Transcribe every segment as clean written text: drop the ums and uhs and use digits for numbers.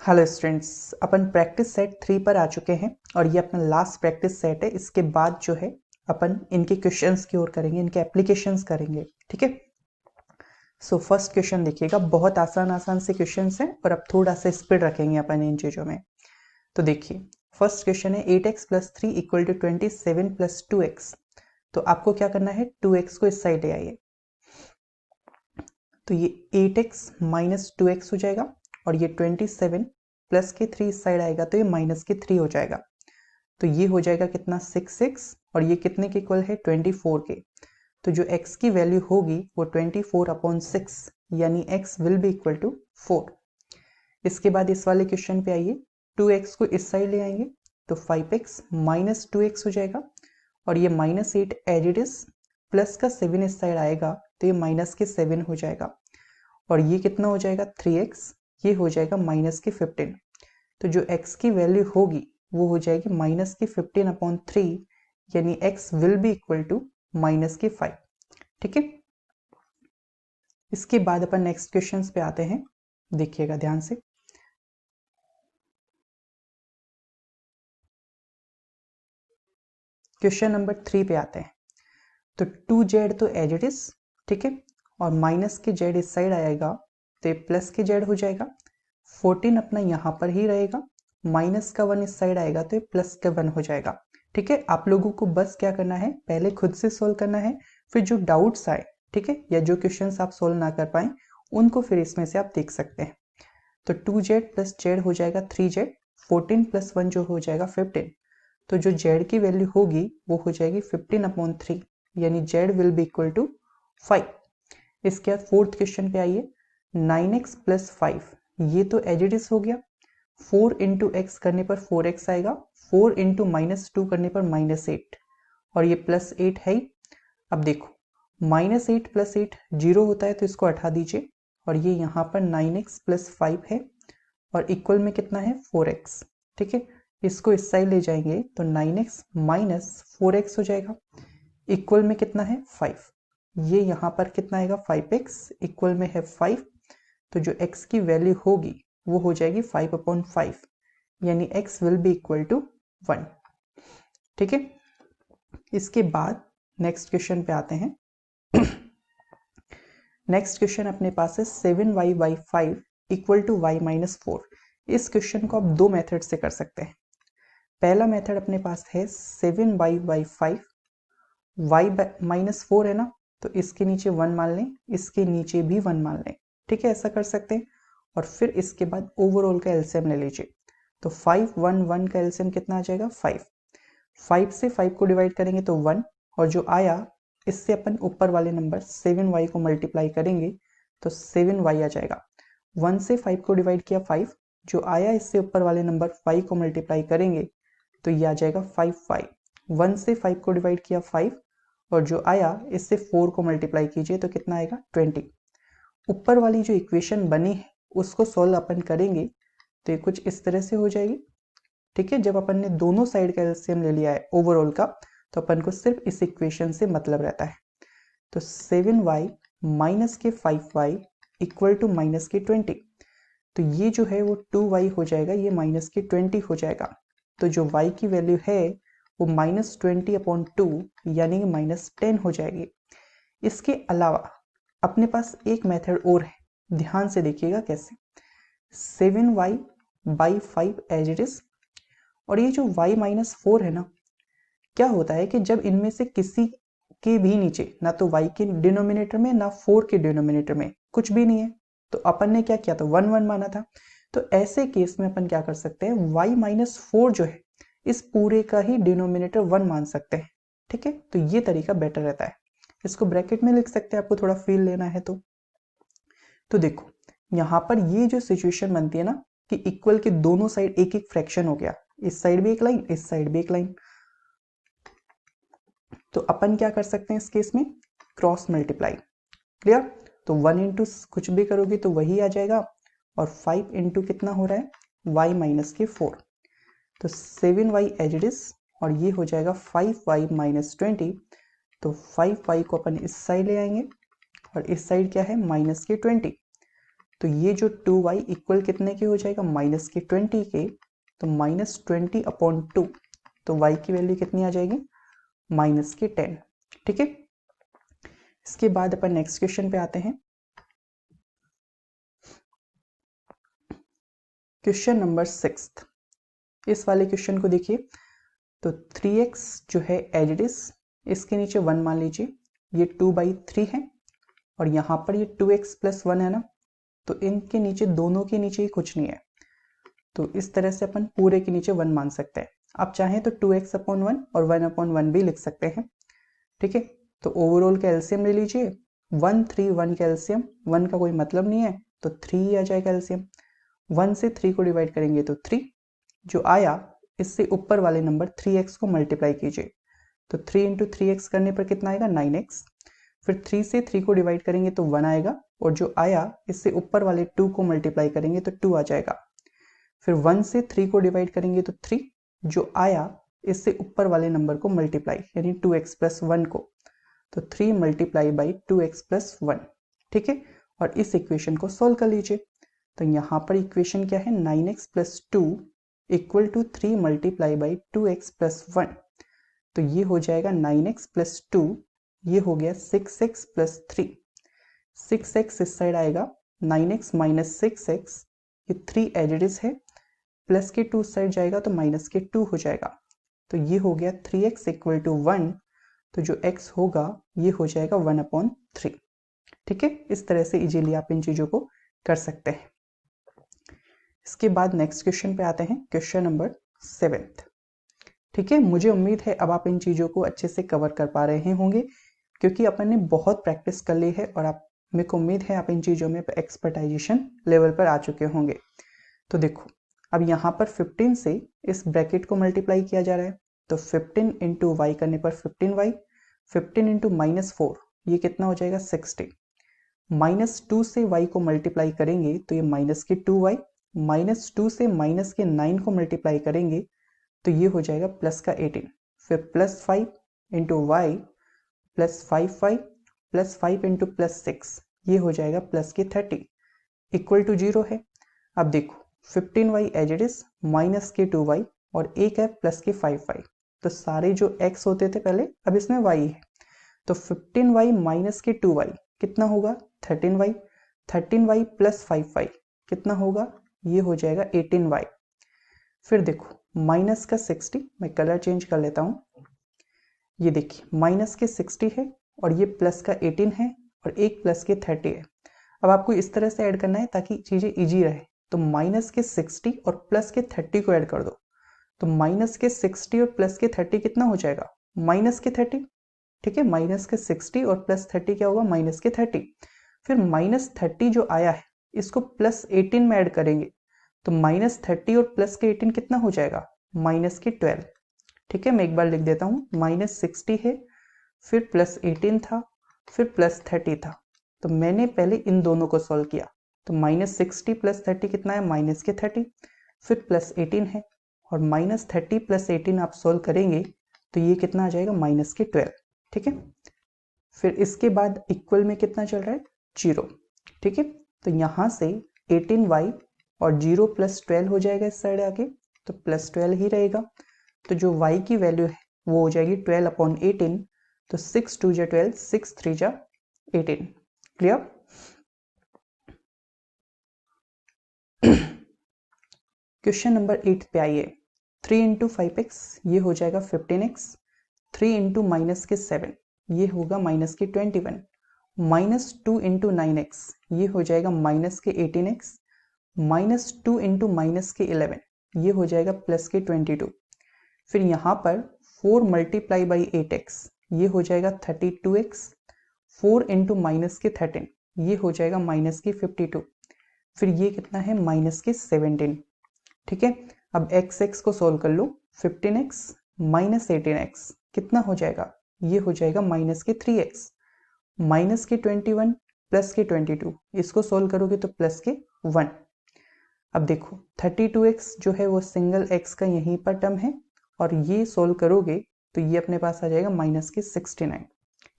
Hello students, अपन practice set 3 पर आ चुके हैं और ये अपना लास्ट प्रैक्टिस सेट है। इसके बाद जो है अपन इनके क्वेश्चंस की ओर करेंगे, इनके एप्लीकेशंस करेंगे। ठीक है। सो फर्स्ट क्वेश्चन देखिएगा, बहुत आसान आसान से क्वेश्चंस हैं और अब थोड़ा सा स्पीड रखेंगे अपन इन चीज़ों में। तो देखिए, फर्स्ट क्वेश्चन है 8x + 3 = 27 + 2x। तो आपको क्या करना है, 2x को इस साइड ले आइए। तो ये 8x - 2x हो जाएगा और ये 27 प्लस के 3 इस साइड आएगा तो ये माइनस के 3 हो जाएगा। तो ये हो जाएगा कितना, 6x, और ये कितने के इक्वल है, 24 के। तो जो x की वैल्यू होगी वो 24/6, यानी x will be equal to 4। इसके बाद इस वाले क्वेश्चन पे आइए, 2x को इस साइड ले आएंगे तो 5x - 2x हो जाएगा और ये -8 एज इट इज, प्लस का 7 इस साइड आएगा तो ये माइनस के 7 हो जाएगा और ये कितना हो जाएगा, 3x, ये हो जाएगा माइनस के 15। तो जो x की वैल्यू होगी वो हो जाएगी माइनस की 15/3, यानी x will be equal to minus के 5। ठीक है। इसके बाद अपन नेक्स्ट क्वेश्चंस पे आते हैं, देखिएगा ध्यान से। क्वेश्चन नंबर 3 पे आते हैं। तो 2z तो एज इट इज, ठीक है, और माइनस के z इस साइड आएगा तो ये प्लस के z हो जाएगा। 14 अपना यहाँ पर ही रहेगा, माइनस का 1 इस साइड आएगा तो ये प्लस का 1 हो जाएगा। ठीक है। आप लोगों को बस क्या करना है, पहले खुद से सोल्व करना है, फिर जो डाउट्स आए, ठीक है, या जो क्वेश्चंस आप सोल्व ना कर पाए उनको फिर इसमें से आप देख सकते हैं। तो 2z + z हो जाएगा 3z, 14 + 1 जो हो जाएगा 15। तो जो z की वैल्यू होगी वो हो जाएगी 15/3, यानी z will be equal to 5। इसके बाद फोर्थ क्वेश्चन पे आइए, 9x + 5, ये तो एज इट इज हो गया। 4 इंटू एक्स करने पर 4x आएगा, 4 इंटू -2 करने पर -8, और ये +8 है ही। अब देखो, -8 + 8 0 होता है तो इसको हटा दीजिए और ये यहाँ पर 9x + 5 है और इक्वल में कितना है, 4x। ठीक है। इसको इस साइड ले जाएंगे तो 9x - 4x हो जाएगा, इक्वल में कितना है, 5। ये यहाँ पर कितना आएगा, 5x, इक्वल में है 5। तो जो x की वैल्यू होगी वो हो जाएगी 5/5, यानी x will be equal to 1। ठीक है। इसके बाद नेक्स्ट क्वेश्चन पे आते हैं। नेक्स्ट क्वेश्चन अपने पास है 7y/5 = y - 4। इस क्वेश्चन को आप दो मेथड से कर सकते हैं। पहला मेथड अपने पास है 7y/5, y -4 है ना, तो इसके नीचे 1 मान लें, इसके नीचे भी 1 मान लें। ठीक है, ऐसा कर सकते हैं। और फिर इसके बाद ओवरऑल का एलसीएम ले लीजिए। तो 5 1 1 का एलसीएम कितना आ जाएगा, 5। 5 से 5 को डिवाइड करेंगे तो 1, और जो आया इससे अपन ऊपर वाले नंबर 7y को मल्टीप्लाई करेंगे तो 7y आ जाएगा। 1 से 5 को डिवाइड किया 5, जो आया इससे ऊपर वाले नंबर 5 को मल्टीप्लाई करेंगे तो ये आ जाएगा 5y। 1 से 5 को डिवाइड किया 5, और जो आया इससे 4 को मल्टीप्लाई कीजिए तो कितना आएगा, 20। ऊपर वाली जो इक्वेशन बनी है उसको सॉल्व अपन करेंगे तो ये कुछ इस तरह से हो जाएगी। ठीक है। जब अपन ने दोनों साइड का एलसीएम ले लिया है ओवरऑल का, तो अपन को सिर्फ इस इक्वेशन से मतलब रहता है। तो 7y - 5y = -20। तो ये जो है वो 2y हो जाएगा, ये -20 हो जाएगा। तो जो y की वैल्यू है वो -20/2, यानी कि -10 हो जाएगी। इसके अलावा अपने पास एक मेथड और है, ध्यान से देखिएगा कैसे। 7y/5 एज इट इज, और ये जो y - 4 है ना, क्या होता है कि जब इनमें से किसी के भी नीचे ना तो y के डिनोमिनेटर में ना 4 के डिनोमिनेटर में कुछ भी नहीं है, तो अपन ने क्या किया था, 1 1 माना था। तो ऐसे केस में अपन क्या कर सकते हैं, y - 4 जो है इस पूरे का ही डिनोमिनेटर 1 मान सकते हैं। ठीक है। तो ये तरीका बेटर रहता है। इसको ब्रैकेट में लिख सकते हैं, आपको थोड़ा फील लेना है तो देखो, यहाँ पर ये जो सिचुएशन बनती है ना कि इक्वल के दोनों साइड एक एक फ्रैक्शन हो गया, इस साइड भी एक लाइन, इस साइड भी एक लाइन, तो अपन क्या कर सकते हैं इस केस में, क्रॉस मल्टीप्लाई। क्लियर। तो 1 इंटू कुछ भी करोगे तो वही आ जाएगा, और 5 इंटू कितना हो रहा है, y - 4। तो 7y एज इट इज, और ये हो जाएगा 5y - 20। तो 5y को अपन इस साइड ले आएंगे और इस साइड क्या है, -20। तो ये जो 2y इक्वल कितने के हो जाएगा, माइनस के 20 के, तो -20/2, तो y की वैल्यू कितनी आ जाएगी, माइनस के 10। ठीक है, इसके बाद अपन नेक्स्ट क्वेश्चन पे आते हैं। Question number 6। इस वाले क्वेश्चन को देखिए, तो 3x जो है एज इट इज, इसके नीचे 1 मान लीजिए, ये 2/3 है और यहाँ पर ये 2x + 1 है ना, तो इनके नीचे, दोनों के नीचे ही कुछ नहीं है, तो इस तरह से अपन पूरे के नीचे 1 मान सकते हैं। आप चाहें तो 2x/1 और 1/1 भी लिख सकते हैं। ठीक है, तो ओवरऑल का एलसीएम ले लीजिए, 1 3 1 का एलसीएम, 1 का कोई मतलब नहीं है तो 3 ही आ जाएगा एलसीएम। 1 से 3 को डिवाइड करेंगे तो 3 जो आया, इससे ऊपर वाले नंबर 3x को मल्टीप्लाई कीजिए, तो 3 × 3x करने पर कितना आएगा, 9x। फिर 3 से 3 को डिवाइड करेंगे तो 1 आएगा, और जो आया इससे ऊपर वाले 2 को मल्टीप्लाई करेंगे तो 2 आ जाएगा। फिर 1 से 3 को डिवाइड करेंगे तो 3, जो आया इससे ऊपर वाले नंबर को मल्टीप्लाई, यानी 2x + 1 को, तो 3 × 2x + 1। ठीक है, और इस इक्वेशन को सोल्व कर लीजिए। तो यहाँ पर इक्वेशन क्या है, 9x + 2 = 3 × 2x + 1, तो ये हो जाएगा 9x + 2, ये हो गया 6x + 3, 6x इस साइड आएगा, 9x - 6x, ये 3 एज इट इज है, प्लस के 2 साइड जाएगा तो माइनस के 2 हो जाएगा, तो ये हो गया 3x = 1, तो जो x होगा ये हो जाएगा 1/3। ठीक है, इस तरह से इजीली आप इन चीज़ों को कर सकते हैं। इसके बाद नेक्स्ट क्वेश्चन पे आते हैं, क्वेश्चन नंबर 7। ठीक है, मुझे उम्मीद है अब आप इन चीज़ों को अच्छे से कवर कर पा रहे होंगे, क्योंकि अपन ने बहुत प्रैक्टिस कर ली है और आप, मेरे को उम्मीद है आप इन चीज़ों में एक्सपर्टाइजेशन लेवल पर आ चुके होंगे। तो देखो, अब यहाँ पर 15 से इस ब्रैकेट को मल्टीप्लाई किया जा रहा है, तो 15 × y करने पर 15y, 15 × -4, ये कितना हो जाएगा, 60। -2 से y को मल्टीप्लाई करेंगे तो ये माइनस के 2y, -2 से माइनस के 9 को मल्टीप्लाई करेंगे तो ये हो जाएगा प्लस का 18, फिर +5 × y +5y +5 × +6, ये हो जाएगा प्लस के 30 = 0 है। अब देखो 15y as it is, minus के 2y और एक है प्लस के 5y, तो सारे जो x होते थे पहले, अब इसमें y है, तो 15y माइनस के 2y कितना होगा, 13y, 13y + 5y कितना होगा, ये हो जाएगा 18y। फिर देखो माइनस का 60, मैं कलर चेंज कर लेता हूँ, ये देखिए माइनस के 60 है और ये प्लस का 18 है और एक प्लस के 30 है। अब आपको इस तरह से ऐड करना है ताकि चीज़ें इजी रहे, तो माइनस के 60 और प्लस के 30 को ऐड कर दो, तो माइनस के 60 और प्लस के 30 कितना हो जाएगा, माइनस के 30। ठीक है, माइनस के 60 और प्लस 30 क्या होगा, माइनस के 30। फिर -30 जो आया है इसको +18 में ऐड करेंगे, तो -30 और प्लस के 18 कितना हो जाएगा, माइनस के 12। ठीक है, मैं एक बार लिख देता हूँ, -60 है, फिर +18 था, फिर +30 था, तो मैंने पहले इन दोनों को सॉल्व किया, तो -60 + 30 कितना है, माइनस के 30, फिर +18 है, और -30 + 18 आप सॉल्व करेंगे तो ये कितना आ जाएगा, माइनस के 12। ठीक है, फिर इसके बाद इक्वल में कितना चल रहा है, 0। ठीक है, तो यहाँ से 18y और 0 + 12 हो जाएगा इस साइड आके, तो +12 ही रहेगा, तो जो y की वैल्यू है वो हो जाएगी 12/18, तो 6 2 × 12, 6 3 × 18। क्लियर। क्वेश्चन नंबर 8 पे आइए, 3 × 5x ये हो जाएगा 15x, 3 × -7 ये होगा -21, -2 × 9x ये हो जाएगा -18x, -2 × -11 ये हो जाएगा +22। फिर यहाँ पर 4 × 8x ये हो जाएगा 32x, 4 × -13 ये हो जाएगा -52, फिर ये कितना है, -17। ठीक है, अब x को सोल्व कर लो, 15x - 18x कितना हो जाएगा, ये हो जाएगा -3x, -21 + 22, इसको सोल्व करोगे तो +1। अब देखो 32x जो है वो सिंगल x का यहीं पर टर्म है, और ये सोल्व करोगे तो ये अपने पास आ जाएगा -69।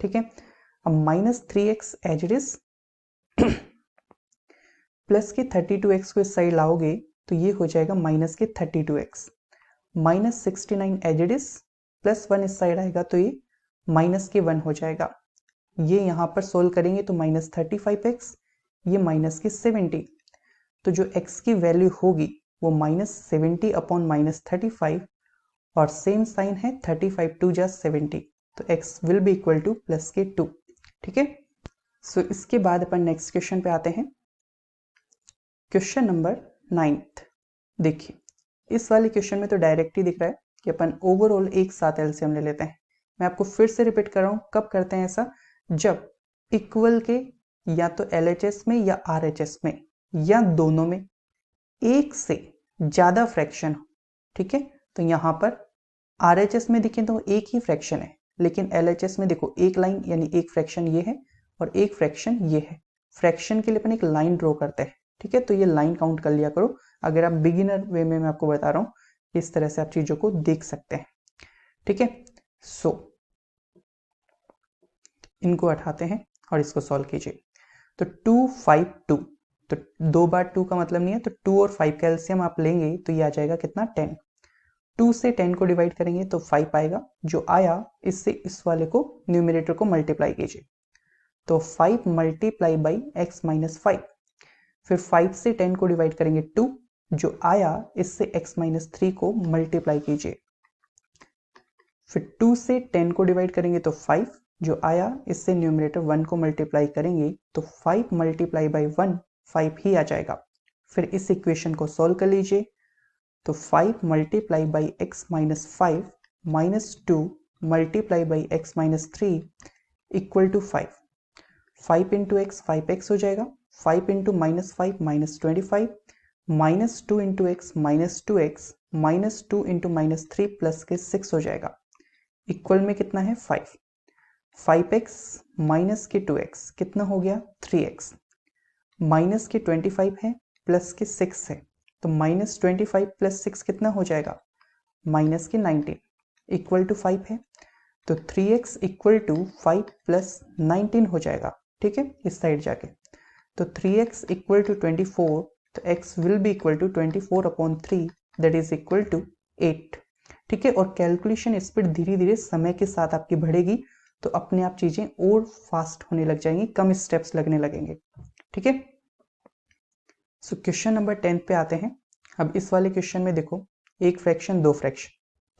ठीक है, अब -3x as it is, plus के 32x को इस साइड लाओगे तो ये हो जाएगा माइनस के 32x, minus 69 as it is, plus 1 इस साइड आएगा तो ये माइनस के 1 हो जाएगा। ये यहाँ पर सोल्व करेंगे तो माइनस 35x, ये माइनस के 70, तो जो x की वैल्यू होगी वो माइनस 70 अपॉन माइनस 35, और सेम साइन है 35 टू जा 70, तो x will be equal two plus के 2। ठीक है, सो इसके बाद अपन नेक्स्ट क्वेश्चन पे आते हैं। Question number 9। देखिए इस वाले क्वेश्चन में तो डायरेक्ट ही दिख रहा है कि अपन ओवरऑल एक साथ एलसीएम ले लेते हैं। मैं आपको फिर से रिपीट कर रहा हूं, कब करते हैं ऐसा, जब इक्वल के या तो एलएचएस में या आरएचएस में या दोनों में एक से ज्यादा फ्रैक्शन हो। ठीक है, तो यहां पर आरएचएस में देखें तो एक ही फ्रैक्शन है, लेकिन एलएचएस में देखो एक लाइन यानी एक फ्रैक्शन ये है और एक फ्रैक्शन ये है। फ्रैक्शन के लिए अपन एक लाइन ड्रॉ करते हैं। ठीक है, तो ये लाइन काउंट कर लिया करो। अगर आप बिगिनर वे में मैं आपको बता रहा हूं, इस तरह से आप चीजों को देख सकते हैं। ठीक है, सो इनको हटाते हैं और इसको सॉल्व कीजिए। तो 2 5 2, तो 2 बार 2 का मतलब नहीं है, तो 2 और 5 का एलसीएम आप लेंगे तो ये आ जाएगा कितना 10। 2 से 10 को डिवाइड करेंगे तो 5 आएगा, जो आया इससे इस वाले को न्यूमरेटर को मल्टीप्लाई कीजिए, तो 5 मल्टीप्लाई बाई x माइनस 5। फिर 5 से 10 को डिवाइड करेंगे 2, जो आया इससे x माइनस 3 को मल्टीप्लाई कीजिए। फिर 2 से 10 को डिवाइड करेंगे तो 5, जो आया इससे न्यूमरेटर 1 को मल्टीप्लाई करेंगे तो 5 मल्टीप्लाई बाई 1 5 ही आ जाएगा। फिर इस इक्वेशन को सॉल्व कर लीजिए, तो 5 multiply by x minus 5 minus 2 multiply by x minus 3 equal to 5। 5 into x 5x हो जाएगा, 5 into minus 5 minus 25, minus 2 into x minus 2x, minus 2 into minus 3 plus के 6 हो जाएगा। इक्वल में कितना है 5, 5x माइनस के 2x कितना हो गया 3x, माइनस के 25 है प्लस के 6 है, तो माइनस 25 प्लस 6 कितना हो जाएगा माइनस के 19, इक्वल टू 5 है, तो 3x इक्वल टू 5 प्लस 19 हो जाएगा। ठीक है, इस साइड जाके तो 3x इक्वल टू 24, तो x will be equal to 24 upon 3 that is equal to 8। ठीक है, और कैलकुलेशन स्पीड धीरे धीरे समय के साथ आपकी बढ़ेगी, तो अपने आप चीजें और फास्ट होने लग जाएंगी, कम स्टेप्स लगने लगेंगे। ठीक है, सो क्वेश्चन नंबर 10 पे आते हैं। अब इस वाले क्वेश्चन में देखो एक फ्रैक्शन दो फ्रैक्शन,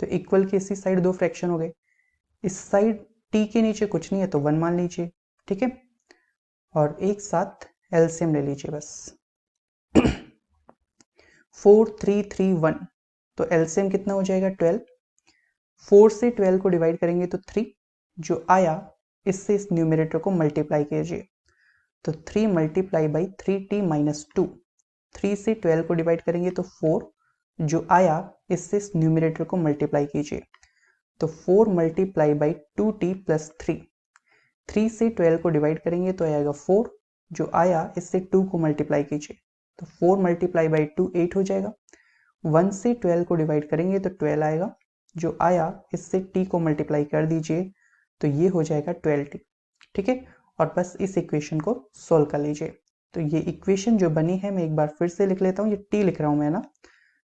तो इक्वल के इसी साइड दो फ्रैक्शन हो गए, इस साइड t के नीचे कुछ नहीं है तो 1 मान लीजिए। ठीक है, और एक साथ एलसीएम ले लीजिए बस। 4 3 3 1, तो एलसीएम कितना हो जाएगा 12। 4 से 12 को डिवाइड करेंगे तो 3, जो आया इससे इस न्यूमरेटर को मल्टीप्लाई कीजिए, तो 3 मल्टीप्लाई बाई 3t माइनस 2। 3 से 12 को डिवाइड करेंगे तो 4, जो आया इससे इस न्यूमरेटर को मल्टीप्लाई कीजिए, तो 4 मल्टीप्लाई बाई 2t प्लस 3। 3 से 12 को डिवाइड करेंगे तो आएगा 4, जो आया इससे 2 को मल्टीप्लाई कीजिए, तो 4 मल्टीप्लाई बाई 2 8 हो जाएगा। 1 से 12 को डिवाइड करेंगे तो 12 आएगा, जो आया इससे t को मल्टीप्लाई कर दीजिए, तो ये हो जाएगा 12t। ठीक है, और बस इस इक्वेशन को सोल्व कर लीजिए। तो ये इक्वेशन जो बनी है मैं एक बार फिर से लिख लेता हूँ, ये t लिख रहा हूँ मैं ना,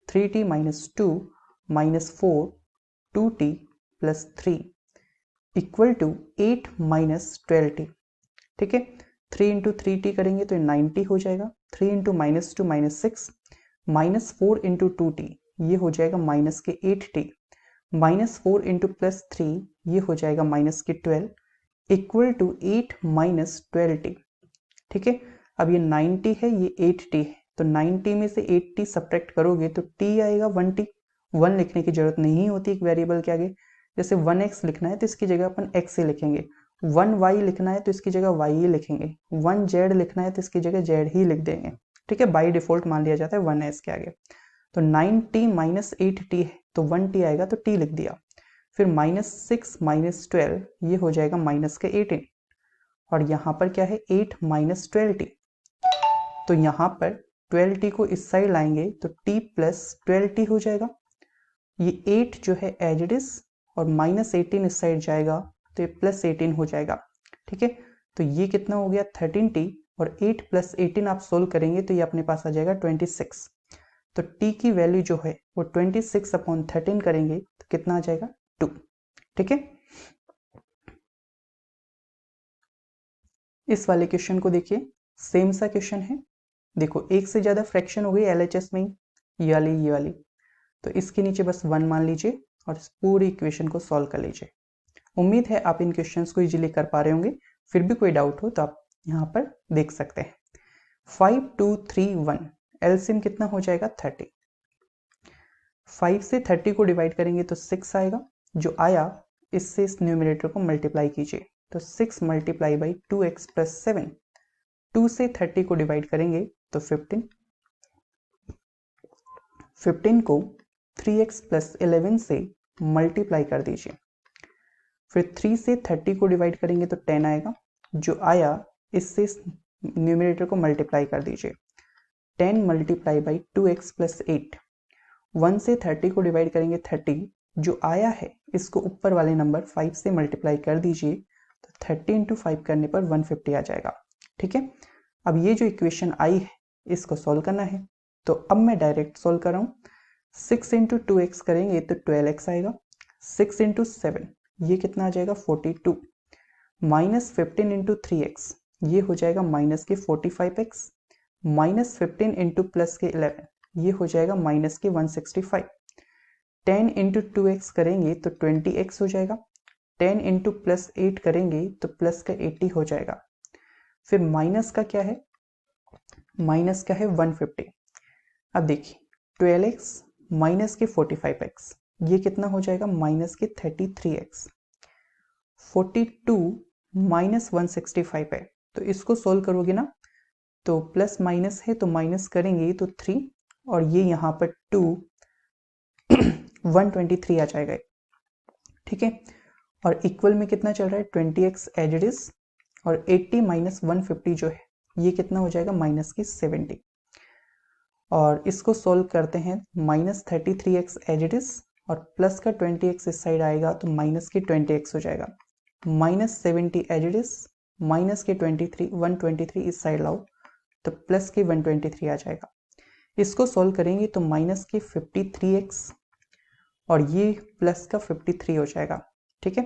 3t minus 2 minus 4 2t plus 3 equal to 8 minus 12t। ठीक है, 3 इंटू 3t करेंगे तो 90 हो जाएगा। 3 into minus 2 minus 6, minus 4 into 2t ये हो जाएगा माइनस के 8t, माइनस 4 इंटू प्लस 3 ये हो जाएगा माइनस के 12, इक्वल टू 8 माइनस 12t। ठीक है, अब ये 90 है ये 8t है, तो 90 में से 8t सब्ट्रैक्ट करोगे तो t आएगा 1t। 1 लिखने की जरूरत नहीं होती एक वेरिएबल के आगे, जैसे 1x लिखना है तो इसकी जगह अपन x ही लिखेंगे, 1y लिखना है तो इसकी जगह y ही लिखेंगे, 1z लिखना है तो इसकी जगह z ही लिख देंगे। ठीक है, बाई डिफॉल्ट मान लिया जाता है 1s के आगे। तो 9t माइनस 8t है तो 1t आएगा तो t लिख दिया, फिर माइनस 6 माइनस 12 ये हो जाएगा माइनस के 18, और यहाँ पर क्या है 8 माइनस 12t, तो यहाँ पर 12t को इस साइड लाएंगे तो t प्लस 12t हो जाएगा। ये 8 जो है एज इट इज, और माइनस 18 इस साइड जाएगा तो ये प्लस 18 हो जाएगा। ठीक है, तो ये कितना हो गया 13t और 8 प्लस 18 आप सोल्व करेंगे तो ये अपने पास आ जाएगा 26। तो t की वैल्यू जो है वो 26/13 करेंगे तो कितना आ जाएगा 2। ठीक है, इस वाले क्वेश्चन को देखिए, सेम सा क्वेश्चन है। देखो एक से ज्यादा फ्रैक्शन हो गई एलएचएस में, ये वाली, तो इसके नीचे बस 1 मान लीजिए और इस पूरी इक्वेशन को सॉल्व कर लीजिए। उम्मीद है आप इन क्वेश्चंस को इजीली कर पा रहे होंगे। फिर भी कोई डाउट हो तो आप यहाँ पर देख सकते हैं। 5 2 3 1 एलसीएम कितना हो जाएगा 30। 5 से 30 को डिवाइड करेंगे तो 6 आएगा, जो आया इससे इस न्यूमरेटर को मल्टीप्लाई कीजिए तो 6 मल्टीप्लाई बाई 2x प्लस 7। 2 से 30 को डिवाइड करेंगे तो 15। 15 को 3x प्लस 11 से मल्टीप्लाई कर दीजिए, फिर 3 से 30 को डिवाइड करेंगे तो 10 आएगा, जो आया इससे इस न्यूमरेटर को मल्टीप्लाई कर दीजिए। 10 मल्टीप्लाई बाई 2x प्लस 8। 1 से 30 को डिवाइड करेंगे 30, जो आया है इसको ऊपर वाले नंबर 5 से मल्टीप्लाई कर दीजिए तो 30 इंटू 5 करने पर 150 आ जाएगा। ठीक है, अब ये जो इक्वेशन आई है इसको सोल्व करना है, तो अब मैं डायरेक्ट सोल्व कर रहा हूँ। 6 इंटू 2x करेंगे तो 12x आएगा। 6 इंटू 7 ये कितना आ जाएगा 42। माइनस 15 इंटू 3x ये हो जाएगा माइनस के 45x। माइनस 15 इंटू प्लस के 11 ये हो जाएगा माइनस के 165। 10 इंटू 2x करेंगे तो 20x हो जाएगा। 10 इंटू प्लस 8 करेंगे तो प्लस का 80 हो जाएगा। फिर माइनस का क्या है, माइनस का है 150। अब देखिए 12x माइनस के 45x ये कितना हो जाएगा माइनस के 33x। 42 माइनस 165 है, तो इसको सोल्व करोगे ना तो प्लस माइनस है तो माइनस करेंगे तो 3 और ये यहाँ पर 2 123 आ जाएगा। ठीक है, और इक्वल में कितना चल रहा है 20x एज इट इज, और 80 माइनस 150 जो है ये कितना हो जाएगा माइनस की 70। और इसको सोल्व करते हैं, minus 33x as it is और प्लस का 20x इस साइड आएगा तो माइनस की 20x हो जाएगा। Minus 70 as it is, minus के 123 इस साइड लाओ तो प्लस के 123 आ जाएगा। इसको सोल्व करेंगे तो माइनस के 53x और ये प्लस का 53 हो जाएगा। ठीक है,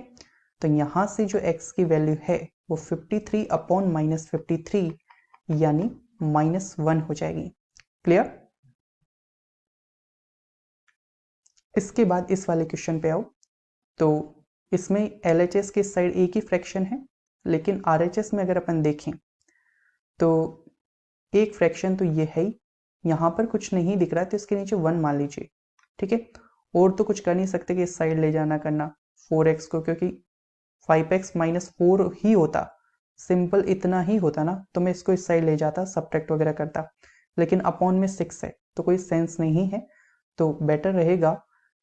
तो यहां से जो x की वैल्यू है वो 53 अपॉन माइनस 53 यानी -1 हो जाएगी। क्लियर? इसके बाद इस वाले क्वेश्चन पे आओ, तो इसमें LHS के साइड एक ही फ्रैक्शन है, लेकिन RHS में अगर अपन देखें तो एक फ्रैक्शन तो ये है ही, यहाँ पर कुछ नहीं दिख रहा है तो इसके नीचे 1 मान लीजिए। ठीक है, और तो कुछ कर नहीं सकते कि इस साइड ले जाना करना 4x को, क्योंकि 5x माइनस 4 ही होता, सिंपल इतना ही होता ना, तो मैं इसको इस साइड ले जाता, सब्ट्रैक्ट वगैरह करता, लेकिन अपॉन में 6 है तो कोई सेंस नहीं है। तो बेटर रहेगा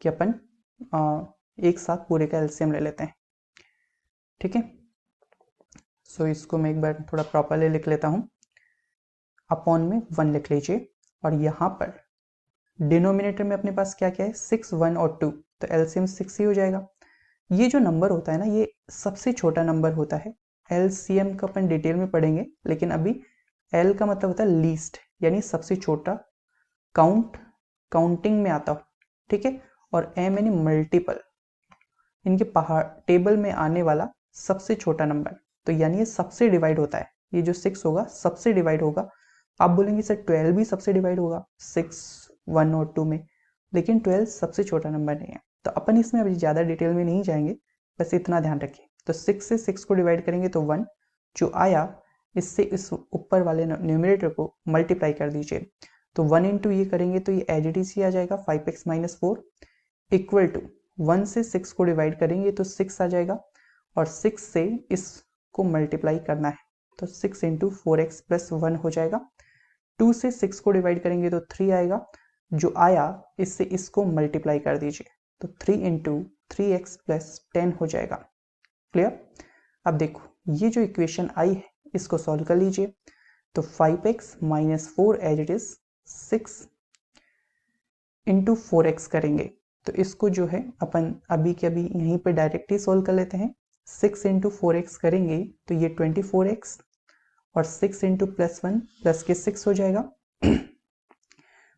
कि अपन एक साथ पूरे का एलसीएम ले लेते हैं। ठीक है, सो इसको मैं एक बार थोड़ा प्रॉपरली लिख लेता हूँ। अपॉन में 1 लिख लीजिए, और यहाँ पर डिनोमिनेटर में अपने पास क्या क्या है 6, 1 और 2, तो एलसीएम 6 ही हो जाएगा। ये जो नंबर होता है ना ये सबसे छोटा नंबर होता है। एलसीएम का अपन डिटेल में पढ़ेंगे, लेकिन अभी एल का मतलब होता है लीस्ट, यानी सबसे छोटा, काउंटिंग में आता हो। ठीक है, और एम यानी मल्टीपल, इनके पहाड़ टेबल में आने वाला सबसे छोटा नंबर, तो यानी ये सबसे डिवाइड होता है। ये जो 6 होगा सबसे डिवाइड होगा। आप बोलेंगे सर 12 भी सबसे डिवाइड होगा 6, 1 और 2 में, लेकिन 12 सबसे छोटा नंबर नहीं है, तो अपन इसमें अभी ज़्यादा डिटेल में नहीं जाएंगे, बस इतना ध्यान रखिए। तो 6 से 6 को डिवाइड करेंगे तो 1, जो आया इससे इस ऊपर वाले न्यूमरेटर को मल्टीप्लाई कर दीजिए, तो 1 इंटू ये करेंगे तो ये एज इट इज ही आ जाएगा 5x माइनस 4 इक्वल टू 1 से 6 को डिवाइड करेंगे तो 6 आ जाएगा, और 6 से इसको मल्टीप्लाई करना है तो 6 इंटू 4x प्लस 1 हो जाएगा। 2 से 6 को डिवाइड करेंगे तो 3 आएगा, जो आया इससे इसको मल्टीप्लाई कर दीजिए तो 3 इंटू 3x प्लस 10 हो जाएगा। क्लियर? अब देखो ये जो इक्वेशन आई है इसको सॉल्व कर लीजिए, तो 5x minus 4 as it is 6 into 4x करेंगे तो इसको जो है अपन अभी के अभी यहीं पे डायरेक्ट ही सोल्व कर लेते हैं। 6 इंटू 4x करेंगे तो ये 24x, और 6 इंटू प्लस 1 प्लस के 6 हो जाएगा,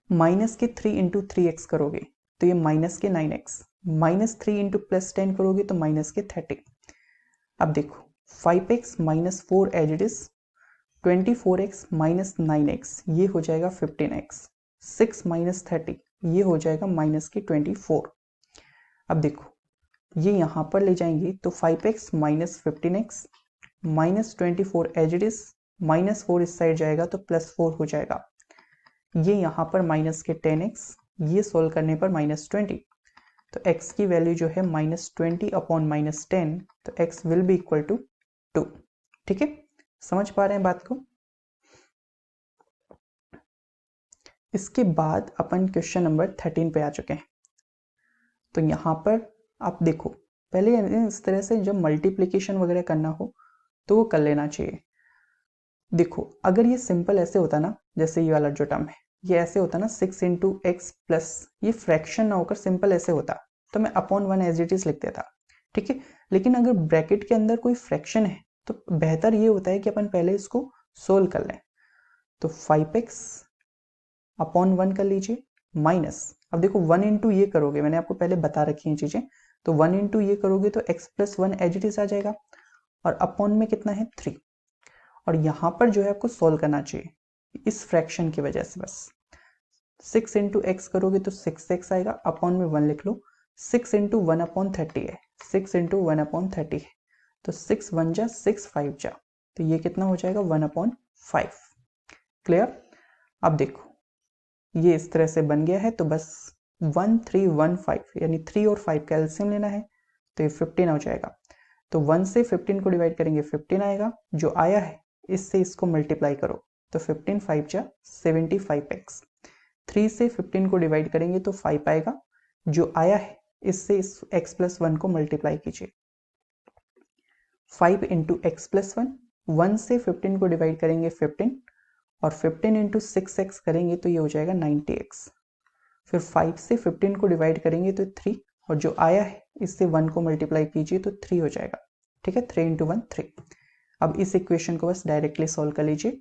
माइनस के 3 इंटू 3x करोगे तो ये माइनस के 9x, माइनस 3 इंटू प्लस 10 करोगे तो माइनस के 30। अब देखो 5x minus 4 as it is, 24x minus 9x ये हो जाएगा 15x, 6 माइनस 30 ये हो जाएगा माइनस के 24। अब देखो ये यहाँ पर ले जाएंगे तो 5x minus 15x minus 24 as it is, minus 4 इस साइड जाएगा तो प्लस 4 हो जाएगा, ये यहाँ पर माइनस के 10x, ये सोल्व करने पर माइनस 20, तो x की वैल्यू जो है माइनस 20 अपॉन माइनस 10, तो x will be equal to 2। ठीक है, समझ पा रहे हैं बात को। इसके बाद अपन क्वेश्चन नंबर 13 पे आ चुके हैं। तो यहाँ पर आप देखो पहले इस तरह से जब मल्टीप्लिकेशन वगैरह करना हो तो वो कर लेना चाहिए। देखो अगर ये सिंपल ऐसे होता ना, जैसे ये वाला जो टर्म है ये ऐसे होता ना 6 इंटू एक्स प्लस, ये फ्रैक्शन ना होकर सिंपल ऐसे होता तो मैं अपॉन 1 एज इट इज लिख देता। ठीक है, लेकिन अगर ब्रैकेट के अंदर कोई फ्रैक्शन है तो बेहतर ये होता है कि अपन पहले इसको सोल्व कर लें। तो 5x अपॉन 1 कर लीजिए माइनस, अब देखो 1 इंटू ये करोगे, मैंने आपको पहले बता रखी है चीजें, तो 1 इंटू ये करोगे तो x plus 1 as it is आ जाएगा, और अपॉन में कितना है 3, और यहाँ पर जो है आपको सोल्व करना चाहिए इस फ्रैक्शन की वजह से। बस 6 इंटू एक्स करोगे तो 6x आएगा, अपॉन में 1 लिख लो, 6 इंटू 1 अपॉन 30 है, 6 इंटू 1 अपॉन 30 है, तो 6 1 जा 6 5 जा, तो ये कितना हो जाएगा 1 अपॉन 5। क्लियर। अब देखो ये इस तरह से बन गया है, तो बस 1 3 1 5 यानी 3 और 5 का एलसीएम लेना है, तो ये 15 हो जाएगा। तो 1 से 15 को डिवाइड करेंगे 15 आएगा, जो आया है इससे इसको मल्टीप्लाई करो तो 15 5 जा 75x, 3 से 15 को डिवाइड करेंगे तो 5 आएगा, जो आया है इससे इस x प्लस 1 को मल्टीप्लाई कीजिए, 5 इंटू एक्स प्लस 1, 1 से 15 को डिवाइड करेंगे 15, और 15 इंटू 6x करेंगे तो ये हो जाएगा 90x, फिर 5 से 15 को डिवाइड करेंगे तो 3, और जो आया है इससे 1 को मल्टीप्लाई कीजिए तो 3 हो जाएगा। ठीक है, 3 इंटू 1 3। अब इस इक्वेशन को बस डायरेक्टली सॉल्व कर लीजिए,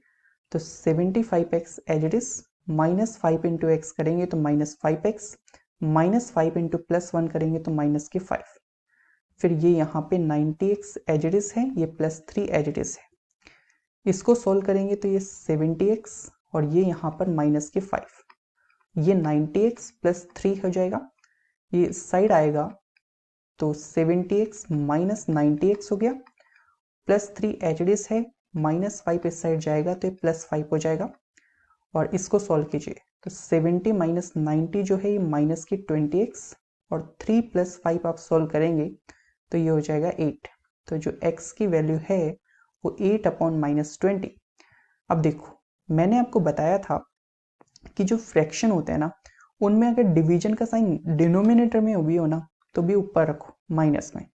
तो 75x as it is, minus 5 into x करेंगे तो minus 5x, minus 5 into plus 1 करेंगे तो माइनस के 5, फिर ये यहाँ पे 90x एज इट इज है, ये प्लस 3 एज इट इज है, इसको सोल्व करेंगे तो ये 70x, और ये यहाँ पर माइनस के 5, ये 90x प्लस 3 हो जाएगा, ये इस साइड आएगा तो 70x माइनस 90x हो गया, प्लस 3 एच डी है, माइनस 5 इस साइड जाएगा तो ये प्लस 5 हो जाएगा, और इसको सॉल्व कीजिए तो 70 माइनस 90 जो है ये माइनस की 20x, और 3 प्लस 5 आप सॉल्व करेंगे तो ये हो जाएगा 8, तो जो x की वैल्यू है वो 8 अपॉन माइनस 20। अब देखो मैंने आपको बताया था कि जो फ्रैक्शन होते हैं ना उनमें अगर डिवीजन का साइन डिनोमिनेटर में भी हो ना तो भी ऊपर रखो माइनस में,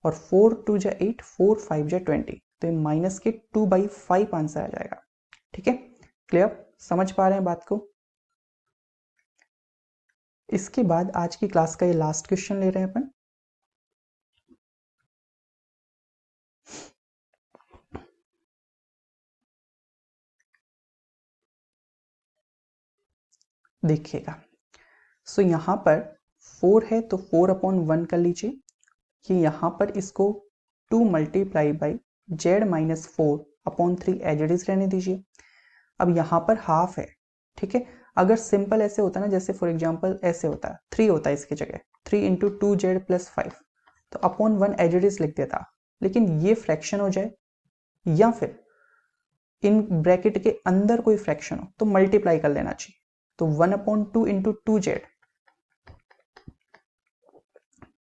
और 4 2 जा 8, 4 5 जा 20, तो ये माइनस के 2/5 आंसर आ जाएगा। ठीक है, क्लियर, समझ पा रहे हैं बात को। इसके बाद आज की क्लास का ये लास्ट क्वेश्चन ले रहे हैं अपन। देखिएगा, सो यहाँ पर 4 है तो 4 अपॉन 1 कर लीजिए, कि यहाँ पर इसको 2 multiply by z minus 4 upon 3 as it is रहने दीजिए। अब यहाँ पर हाफ है, ठीक है, अगर सिंपल ऐसे होता ना, जैसे फॉर एग्जांपल ऐसे होता है 3 होता है इसकी जगह 3 इंटू 2 जेड प्लस 5, तो अपॉन 1 एज इट इज लिख देता, लेकिन ये फ्रैक्शन हो जाए या फिर इन ब्रैकेट के अंदर कोई फ्रैक्शन हो तो मल्टीप्लाई कर लेना चाहिए, तो 1 अपॉन 2 इंटू 2 जेड,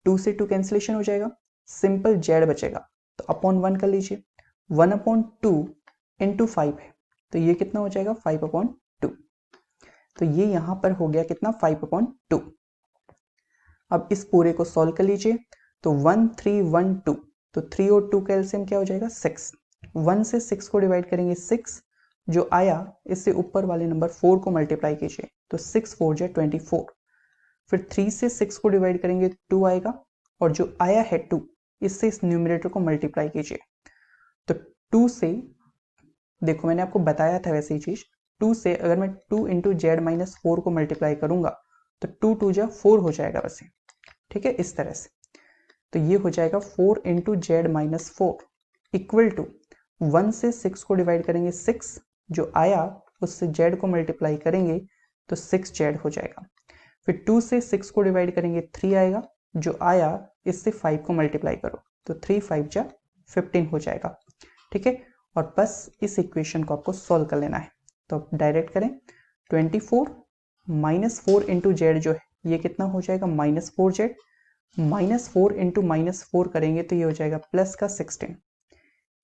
2 से 2 कैंसिलेशन हो जाएगा, सिंपल जेड बचेगा, तो अपॉन 1 कर लीजिए, 1 अपॉन 2 इंटू 5 है तो ये कितना हो जाएगा 5 अपॉन 2, तो ये यहां पर हो गया कितना 5 अपॉन 2। अब इस पूरे को सॉल्व कर लीजिए, तो 1 3 1 2, तो 3 और 2 का एलसीएम क्या हो जाएगा 6, 1 से 6 को डिवाइड करेंगे 6, जो आया इससे ऊपर वाले नंबर 4 को मल्टीप्लाई कीजिए तो 6 4 जा 24, फिर 3 से 6 को डिवाइड करेंगे 2 आएगा, और जो आया है 2 इससे इस न्यूमरेटर को मल्टीप्लाई कीजिए, तो 2 से देखो मैंने आपको बताया था वैसे ही चीज, 2 से अगर मैं 2 इंटू जेड माइनस 4 को मल्टीप्लाई करूंगा तो 2 2 जा 4 हो जाएगा वैसे, ठीक है, इस तरह से। तो ये हो जाएगा 4 into z minus 4 equal to 1 से 6 को डिवाइड करेंगे 6, जो आया उससे जेड को मल्टीप्लाई करेंगे तो 6 जेड हो जाएगा। फिर 2 से 6 को डिवाइड करेंगे 3 आएगा, जो आया इससे 5 को मल्टीप्लाई करो तो 3 5 जा 15 हो जाएगा, ठीक है। और बस इस इक्वेशन को आपको सॉल्व कर लेना है। तो आप डायरेक्ट करें, 24 माइनस 4 इंटू जेड जो है ये कितना हो जाएगा, minus 4 Z, minus 4 into minus 4 करेंगे तो ये हो जाएगा प्लस का 16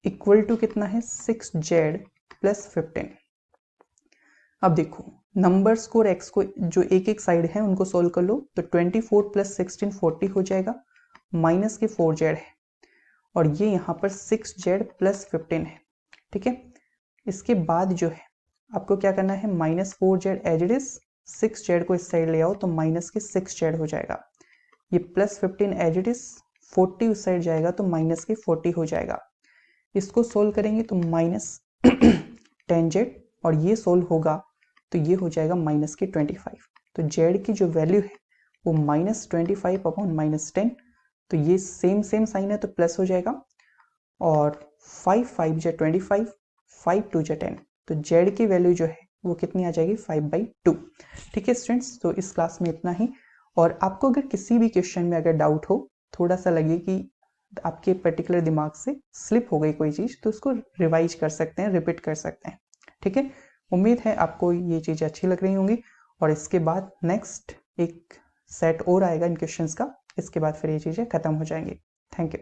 इक्वल टू कितना है 6 जेड प्लस 15। अब देखो नंबर्स को और एक्स को जो एक एक साइड है उनको सोल्व कर लो, तो 24 प्लस 16 40 हो जाएगा, माइनस के 4 जेड है और ये यहाँ पर 6 जेड प्लस 15 है, ठीक है। इसके बाद जो है आपको क्या करना है, minus 4 z as it is, 6 z को इस साइड ले आओ तो माइनस के 6 जेड हो जाएगा, ये प्लस 15 एज इट इज, 40 उस साइड जाएगा तो माइनस के 40 हो जाएगा। इसको सोल्व करेंगे तो माइनस 10 जेड और ये सोल्व होगा तो ये हो जाएगा माइनस के 25। तो जेड की जो वैल्यू है वो माइनस 25 अपॉन माइनस 10, तो ये सेम साइन है तो प्लस हो जाएगा, और 5 5 जा 25, 5 2 जा 10, तो जेड की वैल्यू जो है वो कितनी आ जाएगी 5/2। ठीक है स्टूडेंट्स, तो इस क्लास में इतना ही। और आपको अगर किसी भी क्वेश्चन में अगर डाउट हो, थोड़ा सा लगे कि आपके पर्टिकुलर दिमाग से स्लिप हो गई कोई चीज़, तो उसको रिवाइज कर सकते हैं, रिपीट कर सकते हैं, ठीक है। उम्मीद है आपको ये चीज़ अच्छी लग रही होंगी। और इसके बाद नेक्स्ट एक सेट और आएगा इन क्वेश्चंस का, इसके बाद फिर ये चीज़ें खत्म हो जाएंगी। Thank you.